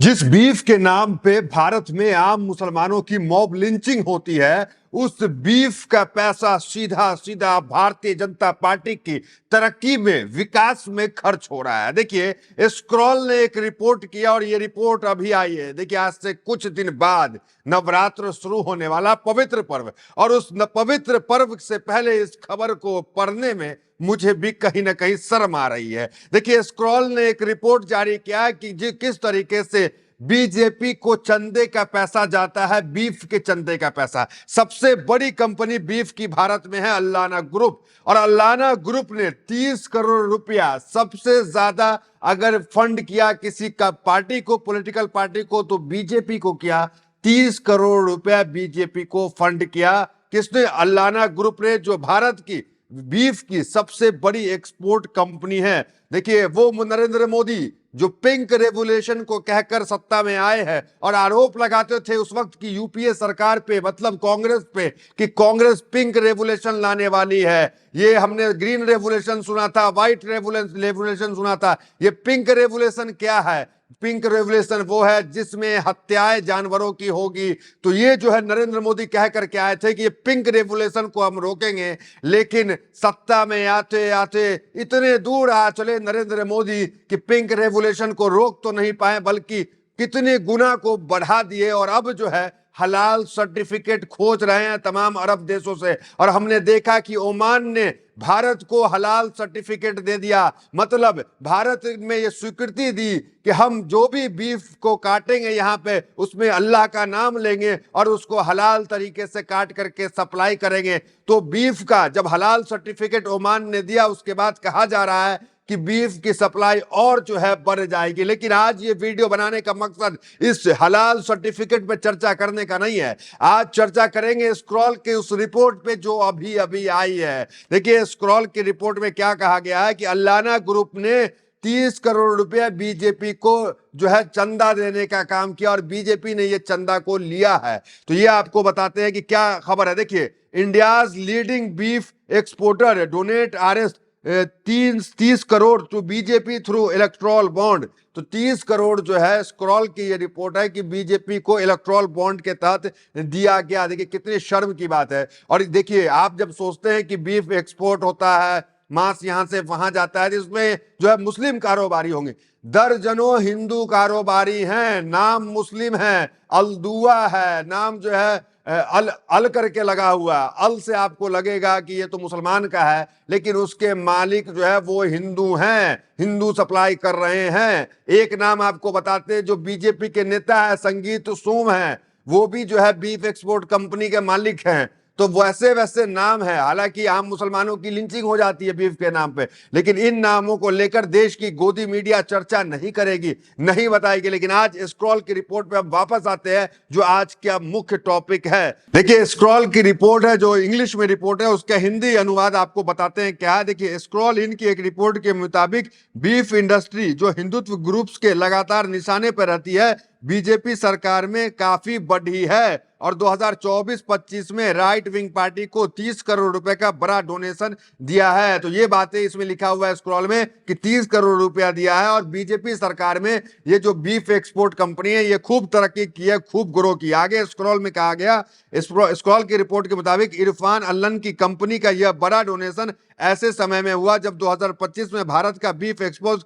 जिस बीफ के नाम पे भारत में आम मुसलमानों की मॉब लिंचिंग होती है, उस बीफ का पैसा सीधा सीधा भारतीय जनता पार्टी की तरक्की में, विकास में खर्च हो रहा है। देखिए, स्क्रॉल ने एक रिपोर्ट किया और ये रिपोर्ट अभी आई है। देखिए, आज से कुछ दिन बाद नवरात्र शुरू होने वाला पवित्र पर्व, और उस पवित्र पर्व से पहले इस खबर को पढ़ने में मुझे भी कहीं ना कहीं शर्म आ रही है। देखिए, स्क्रॉल ने एक रिपोर्ट जारी किया कि किस तरीके से बीजेपी को चंदे का पैसा जाता है, बीफ के चंदे का पैसा। सबसे बड़ी कंपनी बीफ की भारत में है अल्लाना ग्रुप, और अल्लाना ग्रुप ने 30 करोड़ रुपया सबसे ज्यादा अगर फंड किया किसी का पार्टी को, पॉलिटिकल पार्टी को, तो बीजेपी को किया। 30 करोड़ रुपया बीजेपी को फंड किया। किसने? अल्लाना ग्रुप ने, जो भारत की बीफ की सबसे बड़ी एक्सपोर्ट कंपनी है। देखिए, वो नरेंद्र मोदी जो पिंक रेवोल्यूशन को कहकर सत्ता में आए हैं और आरोप लगाते थे उस वक्त की यूपीए सरकार पे, मतलब कांग्रेस पे, कि कांग्रेस पिंक रेवोल्यूशन लाने वाली है। ये हमने ग्रीन रेवोल्यूशन सुना था, व्हाइट रेवोल्यूशन सुना था। ये पिंक रेवोल्यूशन क्या है? पिंक रेवोल्यूशन वो है जिसमें हत्याएं जानवरों की होगी। तो ये जो है नरेंद्र मोदी कह करके आए थे कि ये पिंक रेवोल्यूशन को हम रोकेंगे, लेकिन सत्ता में आते आते इतने दूर आ चले नरेंद्र मोदी कि पिंक रेवोल्यूशन को रोक तो नहीं पाए, बल्कि कितने गुना को बढ़ा दिए। और अब जो है हलाल सर्टिफिकेट खोज रहे हैं तमाम अरब देशों से, और हमने देखा कि ओमान ने भारत को हलाल सर्टिफिकेट दे दिया। मतलब भारत में यह स्वीकृति दी कि हम जो भी बीफ को काटेंगे यहां पे, उसमें अल्लाह का नाम लेंगे और उसको हलाल तरीके से काट करके सप्लाई करेंगे। तो बीफ का जब हलाल सर्टिफिकेट ओमान ने दिया, उसके बाद कहा जा रहा है कि बीफ की सप्लाई और जो है बढ़ जाएगी। लेकिन आज ये वीडियो बनाने का मकसद इस हलाल सर्टिफिकेट पे चर्चा करने का नहीं है। आज चर्चा करेंगे स्क्रॉल के उस रिपोर्ट पे जो अभी अभी आई है। देखिए, स्क्रॉल की रिपोर्ट में क्या कहा गया है कि अल्लाना ग्रुप ने 30 करोड़ रुपया बीजेपी को जो है चंदा देने का काम किया, और बीजेपी ने ये चंदा को लिया है। तो ये आपको बताते हैं कि क्या खबर है। देखिए, India's leading beef exporter donate RS 30 crore to BJP through electoral bond. तो 30 करोड़ जो है, स्क्रॉल की ये रिपोर्ट है कि बीजेपी को इलेक्ट्रॉल बॉन्ड के तहत दिया गया। देखिए, कितनी शर्म की बात है। और देखिए, आप जब सोचते हैं कि बीफ एक्सपोर्ट होता है, मांस यहां से वहां जाता है, जिसमें जो है मुस्लिम कारोबारी होंगे, दर्जनों हिंदू कारोबारी हैं, नाम मुस्लिम है, अलदुआ है, नाम जो है अल करके लगा हुआ। अल से आपको लगेगा कि ये तो मुसलमान का है, लेकिन उसके मालिक जो है वो हिंदू हैं, हिंदू सप्लाई कर रहे हैं। एक नाम आपको बताते हैं, जो बीजेपी के नेता है संगीत सोम है, वो भी जो है बीफ एक्सपोर्ट कंपनी के मालिक हैं। तो वैसे वैसे नाम है। हालांकि आम मुसलमानों की लिंचिंग हो जाती है बीफ के नाम पे, लेकिन इन नामों को लेकर देश की गोदी मीडिया चर्चा नहीं करेगी, नहीं बताएगी। लेकिन आज स्क्रॉल की रिपोर्ट पे अब वापस आते हैं, जो आज का मुख्य टॉपिक है। देखिए, स्क्रॉल की रिपोर्ट है, जो इंग्लिश में रिपोर्ट है, उसका हिंदी अनुवाद आपको बताते हैं क्या है। देखिए, स्क्रॉल इनकी एक रिपोर्ट के मुताबिक बीफ इंडस्ट्री जो हिंदुत्व ग्रुप्स के लगातार निशाने पर रहती है, बीजेपी सरकार में काफी बढ़ी है, और 2024-25 में राइट विंग पार्टी को 30 करोड़ रुपए का बड़ा डोनेशन दिया है। तो ये बातें इसमें लिखा हुआ है स्क्रॉल में कि 30 करोड़ रुपया दिया है, और बीजेपी सरकार में ये जो बीफ एक्सपोर्ट कंपनी है ये खूब तरक्की की है, खूब ग्रो की। आगे स्क्रॉल में कहा गया, स्क्रॉल की रिपोर्ट के मुताबिक इरफान अल्लन की कंपनी का यह बड़ा डोनेशन ऐसे समय में हुआ जब 2025 में भारत का बीफ एक्सपोर्ट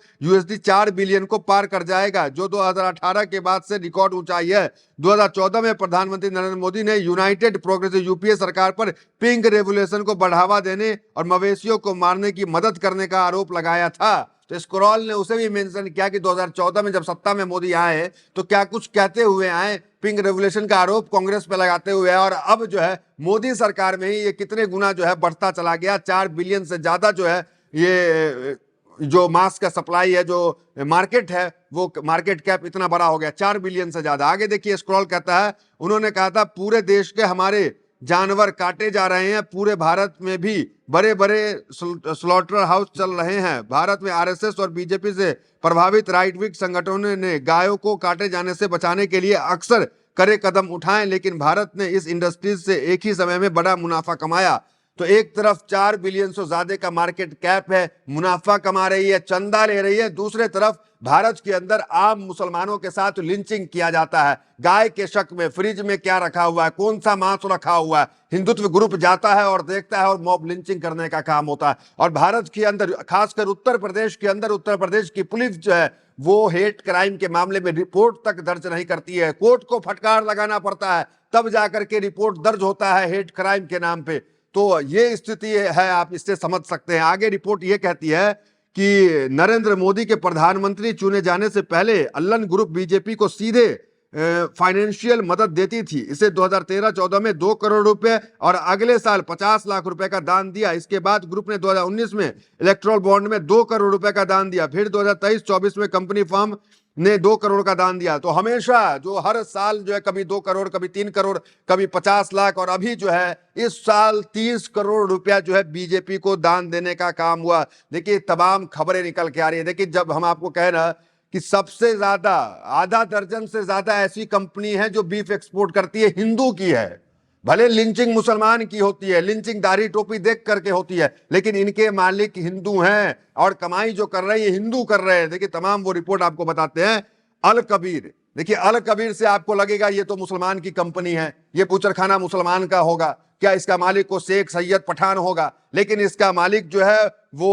$4 बिलियन को पार कर जाएगा, जो 2018 के बाद से रिकॉर्ड ऊंचाई है। 2014 में प्रधानमंत्री नरेंद्र मोदी ने यूनाइटेड प्रोग्रेसिव यूपीए सरकार पर पिंक रेवोल्यूशन को बढ़ावा देने और मवेशियों को मारने की मदद करने का आरोप लगाया था। तो स्क्रॉल ने उसे भी मेंशन किया कि 2014 में जब सत्ता में मोदी आए तो क्या कुछ कहते हुए आए, पिंक रेवोल्यूशन का आरोप कांग्रेस पे लगाते हुए, और अब जो है मोदी सरकार में ही ये कितने गुना जो है बढ़ता चला गया। 4 बिलियन से ज्यादा जो है ये जो मास्क का सप्लाई है, जो मार्केट है, वो मार्केट कैप इतना बड़ा हो गया, 4 बिलियन से ज्यादा। आगे देखिए, स्क्रॉल कहता है, उन्होंने कहा था पूरे देश के हमारे जानवर काटे जा रहे हैं, पूरे भारत में भी बड़े बड़े स्लॉटर हाउस चल रहे हैं। भारत में आरएसएस और बीजेपी से प्रभावित राइट विंग संगठनों ने गायों को काटे जाने से बचाने के लिए अक्सर कड़े कदम उठाए, लेकिन भारत ने इस इंडस्ट्रीज से एक ही समय में बड़ा मुनाफा कमाया। तो एक तरफ 4 बिलियन से ज्यादा का मार्केट कैप है, मुनाफा कमा रही है, चंदा ले रही है, दूसरे तरफ भारत के अंदर आम मुसलमानों के साथ लिंचिंग किया जाता है। गाय के शक में फ्रिज में क्या रखा हुआ है, कौन सा मांस रखा हुआ है, हिंदुत्व ग्रुप जाता है और देखता है और मॉब लिंचिंग करने का काम होता है। और भारत के अंदर खासकर उत्तर प्रदेश के अंदर उत्तर प्रदेश की पुलिस जो है वो हेट क्राइम के मामले में रिपोर्ट तक दर्ज नहीं करती है। कोर्ट को फटकार लगाना पड़ता है तब जाकर के रिपोर्ट दर्ज होता है हेट क्राइम के नाम पे। तो ये स्थिति है, आप इससे समझ सकते हैं। आगे रिपोर्ट ये कहती है कि नरेंद्र मोदी के प्रधानमंत्री चुने जाने से पहले अल्लन ग्रुप बीजेपी को सीधे फाइनेंशियल मदद देती थी। इसे 2013-14 में 2 करोड़ रुपए और अगले साल 50 लाख रुपए का दान दिया। इसके बाद ग्रुप ने 2019 में इलेक्ट्रल बॉन्ड में 2 करोड़ रुपए का दान दिया। फिर 2023-24 में कंपनी फर्म ने 2 करोड़ का दान दिया। तो हमेशा जो हर साल जो है कभी 2 करोड़, कभी 3 करोड़, कभी 50 लाख, और अभी जो है इस साल 30 करोड़ रुपया जो है बीजेपी को दान देने का काम हुआ। देखिए तमाम खबरें निकल के आ रही है। देखिए जब हम आपको कह रहे हैं कि सबसे ज्यादा आधा दर्जन से ज्यादा ऐसी कंपनी है जो बीफ एक्सपोर्ट करती है, हिंदू की है। भले लिंचिंग मुसलमान की होती है, लिंचिंग दाढ़ी टोपी देख करके होती है, लेकिन इनके मालिक हिंदू हैं और कमाई जो कर रहे हैं हिंदू कर रहे हैं। देखिए तमाम वो रिपोर्ट आपको बताते हैं। अल कबीर, देखिए अल कबीर से आपको लगेगा ये तो मुसलमान की कंपनी है, ये बूचरखाना मुसलमान का होगा क्या, इसका मालिक को शेख सैयद पठान होगा, लेकिन इसका मालिक जो है वो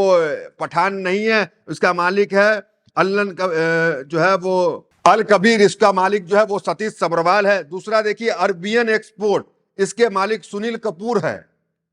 पठान नहीं है, इसका मालिक है अल्लन जो है वो अल कबीर, इसका मालिक जो है वो सतीश सब्रवाल है। दूसरा देखिए अरबियन एक्सपोर्ट, इसके मालिक सुनील कपूर है,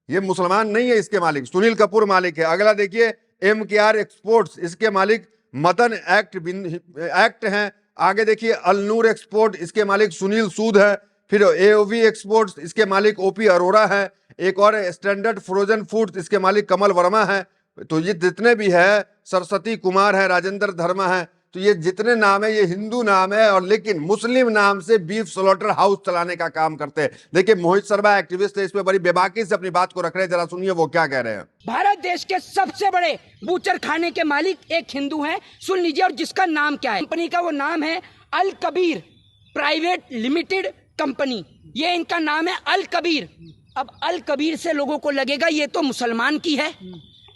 ये मुसलमान नहीं है, इसके मालिक सुनील कपूर मालिक है। अगला देखिए MKR एक्सपोर्ट्स, इसके मालिक मदन एक्ट हैं। आगे देखिए अलनूर एक्सपोर्ट, इसके मालिक सुनील सूद है। फिर AOV एक्सपोर्ट्स, इसके मालिक OP अरोड़ा है। एक और स्टैंडर्ड फ्रोजन फूड्स, इसके मालिक कमल वर्मा है। तो ये जितने भी है, सरस्वती कुमार है, राजेंद्र धर्मा है, तो ये जितने नाम है ये हिंदू नाम है, और लेकिन मुस्लिम नाम से बीफ स्लॉटर हाउस चलाने का काम करते हैं। देखिए मोहित शर्मा एक्टिविस्ट है, इसमें बड़ी बेबाकी से अपनी बात को रख रहे हैं, जरा सुनिए वो क्या कह रहे हैं। भारत देश के सबसे बड़े बूचर खाने के मालिक एक हिंदू हैं, सुन लीजिए, और जिसका नाम क्या है, कंपनी का वो नाम है अल कबीर प्राइवेट लिमिटेड कंपनी, ये इनका नाम है अल कबीर। अब अल कबीर से लोगों को लगेगा ये तो मुसलमान की है,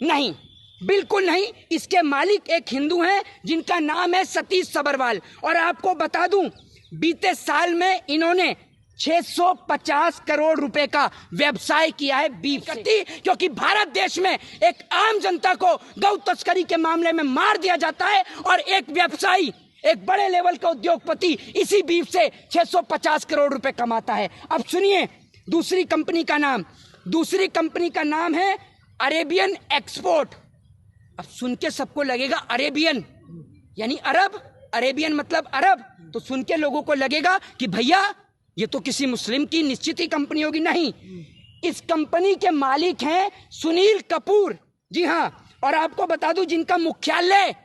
नहीं, बिल्कुल नहीं। इसके मालिक एक हिंदू हैं जिनका नाम है सतीश सब्रवाल। और आपको बता दूं बीते साल में इन्होंने 650 करोड़ रुपए का व्यवसाय किया है बीफ से, क्योंकि भारत देश में एक आम जनता को गौ तस्करी के मामले में मार दिया जाता है और एक व्यवसायी, एक बड़े लेवल का उद्योगपति इसी बीफ से 650 करोड़ रुपए कमाता है। अब सुनिए दूसरी कंपनी का नाम है अरेबियन एक्सपोर्ट। अब सुन के सबको लगेगा अरेबियन यानी अरब, अरेबियन मतलब अरब, तो सुन के लोगों को लगेगा कि भैया ये तो किसी मुस्लिम की निश्चित ही कंपनी होगी। नहीं, इस कंपनी के मालिक हैं सुनील कपूर, जी हाँ। और आपको बता दूं जिनका मुख्यालय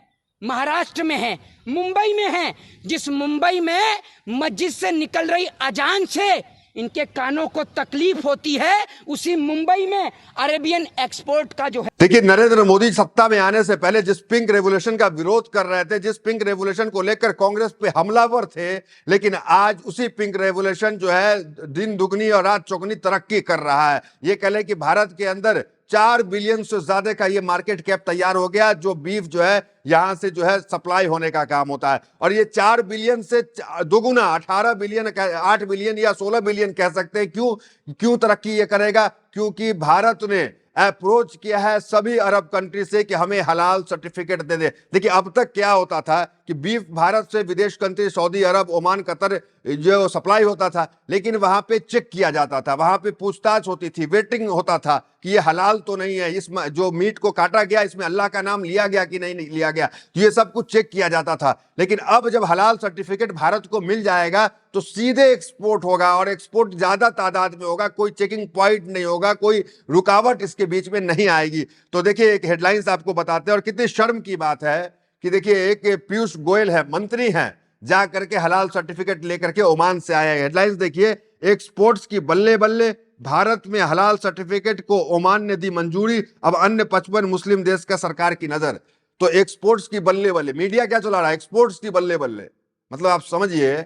महाराष्ट्र में है, मुंबई में है, जिस मुंबई में मस्जिद से निकल रही अजान से इनके कानों को तकलीफ होती है, उसी मुंबई में अरेबियन एक्सपोर्ट का जो है। देखिए नरेंद्र मोदी सत्ता में आने से पहले जिस पिंक रेवोल्यूशन का विरोध कर रहे थे, जिस पिंक रेवोल्यूशन को लेकर कांग्रेस पे हमलावर थे, लेकिन आज उसी पिंक रेवोल्यूशन जो है दिन दुगनी और रात चौगनी तरक्की कर रहा है। ये कह ले कि भारत के अंदर 4 बिलियन से ज्यादा का ये मार्केट कैप तैयार हो गया, जो बीफ जो है यहां से जो है सप्लाई होने का काम होता है। और ये 4 बिलियन से दोगुना 18 बिलियन, 8 बिलियन या 16 बिलियन कह सकते हैं। क्यों तरक्की ये करेगा? क्योंकि भारत ने अप्रोच किया है सभी अरब कंट्री से कि हमें हलाल सर्टिफिकेट दे दे। देखिए अब तक क्या होता था कि बीफ भारत से विदेश कंट्री सऊदी अरब, ओमान, कतर जो सप्लाई होता था, लेकिन वहां पे चेक किया जाता था, वहां पे पूछताछ होती थी, वेटिंग होता था कि ये हलाल तो नहीं है, इस जो मीट को काटा गया इसमें अल्लाह का नाम लिया गया कि नहीं लिया गया, तो ये सब कुछ चेक किया जाता था। लेकिन अब जब हलाल सर्टिफिकेट भारत को मिल जाएगा तो सीधे एक्सपोर्ट होगा, और एक्सपोर्ट ज्यादा तादाद में होगा, कोई चेकिंग पॉइंट नहीं होगा, कोई रुकावट इसके बीच में नहीं आएगी। तो देखिए एक हेडलाइंस आपको बताते हैं, और कितनी शर्म की बात है कि देखिए एक पीयूष गोयल है, मंत्री हैं, जा करके हलाल सर्टिफिकेट लेकर के ओमान से आया है। हेडलाइंस देखिए, एक्सपोर्ट्स की बल्ले बल्ले, भारत में हलाल सर्टिफिकेट को ओमान ने दी मंजूरी, अब अन्य 55 मुस्लिम देश का सरकार की नजर। तो एक्सपोर्ट्स की बल्ले बल्ले, मीडिया क्या चला रहा है, एक्सपोर्ट्स की बल्ले बल्ले, मतलब आप समझिए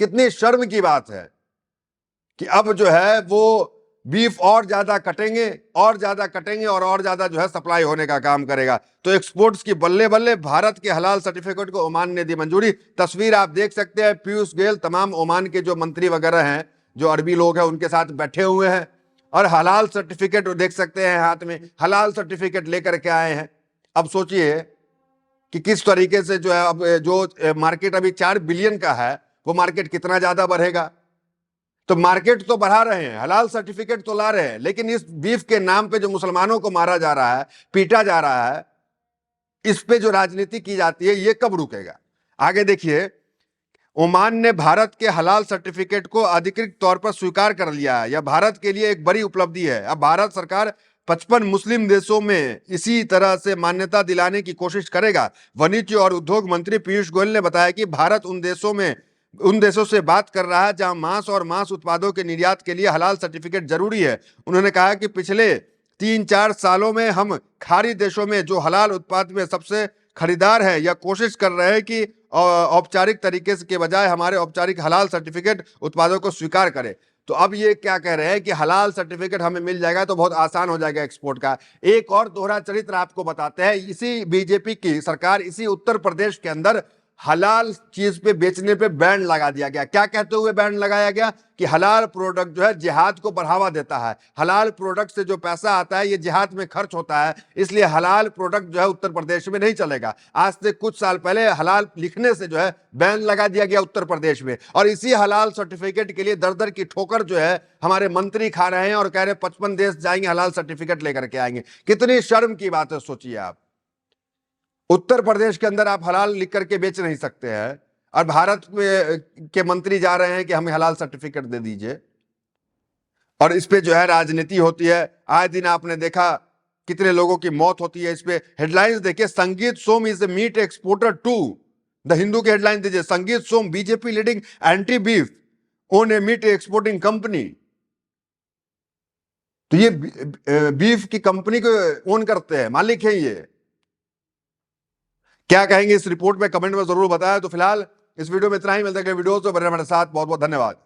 कितनी शर्म की बात है कि अब जो है वो बीफ और ज्यादा कटेंगे और ज्यादा कटेंगे और ज्यादा जो है सप्लाई होने का काम करेगा। तो एक्सपोर्ट्स की बल्ले बल्ले, भारत के हलाल सर्टिफिकेट को ओमान ने दी मंजूरी। तस्वीर आप देख सकते हैं, पीयूष गोयल तमाम ओमान के जो मंत्री वगैरह हैं, जो अरबी लोग हैं, उनके साथ बैठे हुए हैं और हलाल सर्टिफिकेट देख सकते हैं हाथ में, हलाल सर्टिफिकेट लेकर के आए हैं। अब सोचिए कि किस तरीके से जो है, अब जो मार्केट अभी 4 बिलियन का है, वो मार्केट कितना ज्यादा बढ़ेगा। तो मार्केट तो बढ़ा रहे हैं, हलाल सर्टिफिकेट तो ला रहे हैं, लेकिन इस बीफ के नाम पे जो मुसलमानों को मारा जा रहा है, पीटा जा रहा है, इस पे जो राजनीति की जाती है, ये कब रुकेगा। आगे देखिए, ओमान ने भारत के हलाल सर्टिफिकेट को अधिकृत तौर पर स्वीकार कर लिया है। यह भारत के लिए एक बड़ी उपलब्धि है। अब भारत सरकार 55 मुस्लिम देशों में इसी तरह से मान्यता दिलाने की कोशिश करेगा। वाणिज्य और उद्योग मंत्री पीयूष गोयल ने बताया कि भारत उन देशों से बात कर रहा है जहां मांस और मांस उत्पादों के निर्यात के लिए हलाल सर्टिफिकेट जरूरी है। उन्होंने कहा कि पिछले 3-4 सालों में हम खाड़ी देशों में जो हलाल उत्पाद में सबसे खरीदार है, यह कोशिश कर रहे हैं कि औपचारिक तरीके से के बजाय हमारे औपचारिक हलाल सर्टिफिकेट उत्पादों को स्वीकार करें। तो अब ये क्या कह रहे हैं कि हलाल सर्टिफिकेट हमें मिल जाएगा तो बहुत आसान हो जाएगा एक्सपोर्ट का। एक और दोहरा चरित्र आपको बताते हैं। इसी बीजेपी की सरकार, इसी उत्तर प्रदेश के अंदर हलाल चीज पे बेचने पे बैन लगा दिया गया। क्या कहते हुए बैन लगाया गया कि हलाल प्रोडक्ट जो है जिहाद को बढ़ावा देता है, हलाल प्रोडक्ट से जो पैसा आता है ये जिहाद में खर्च होता है, इसलिए हलाल प्रोडक्ट जो है उत्तर प्रदेश में नहीं चलेगा। आज से कुछ साल पहले हलाल लिखने से जो है बैन लगा दिया गया उत्तर प्रदेश में, और इसी हलाल सर्टिफिकेट के लिए दर दर की ठोकर जो है हमारे मंत्री खा रहे हैं और कह रहे 55 देश जाएंगे, हलाल सर्टिफिकेट लेकर के आएंगे। कितनी शर्म की बात है, सोचिए आप। उत्तर प्रदेश के अंदर आप हलाल लिख करके बेच नहीं सकते हैं, और भारत के मंत्री जा रहे हैं कि हमें हलाल सर्टिफिकेट दे दीजिए, और इस पे जो है राजनीति होती है। आए दिन आपने देखा कितने लोगों की मौत होती है। इस पे हेडलाइंस देखिए, Sangeet Som is a meat exporter too. The Hindu की हेडलाइन दीजिए, Sangeet Som BJP leading anti beef on a meat exporting company. तो ये बीफ की कंपनी को ओन करते हैं, मालिक है ये। क्या कहेंगे इस रिपोर्ट में कमेंट में जरूर बताएं। तो फिलहाल इस वीडियो में इतना ही, मिलते हैं वीडियो से। बने हमारे साथ, बहुत बहुत धन्यवाद।